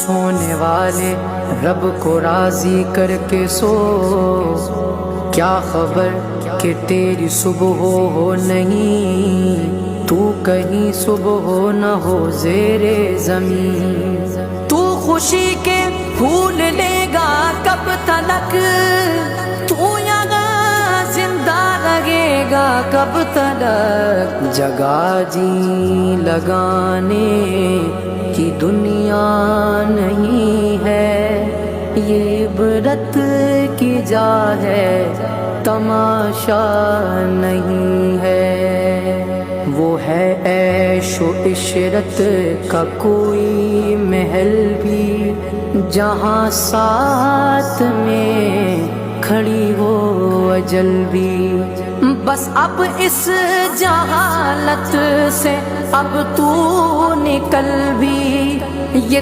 سونے والے رب کو راضی کر کے سو، کیا خبر کہ تیری صبح ہو نہیں، تو کہیں صبح ہو نہ ہو زیر زمین۔ تو خوشی کے پھول لے گا کب تلک، تو یہاں زندہ رہے گا کب تلک، جگہ جی لگانے کی دنیا نہیں ہے، یہ عبرت کی جا ہے تماشا نہیں ہے۔ وہ ہے عیش و عشرت کا کوئی محل بھی، جہاں ساتھ میں کھڑی ہو اجل بھی، بس اب اس جہالت سے اب تو نکل بھی، یہ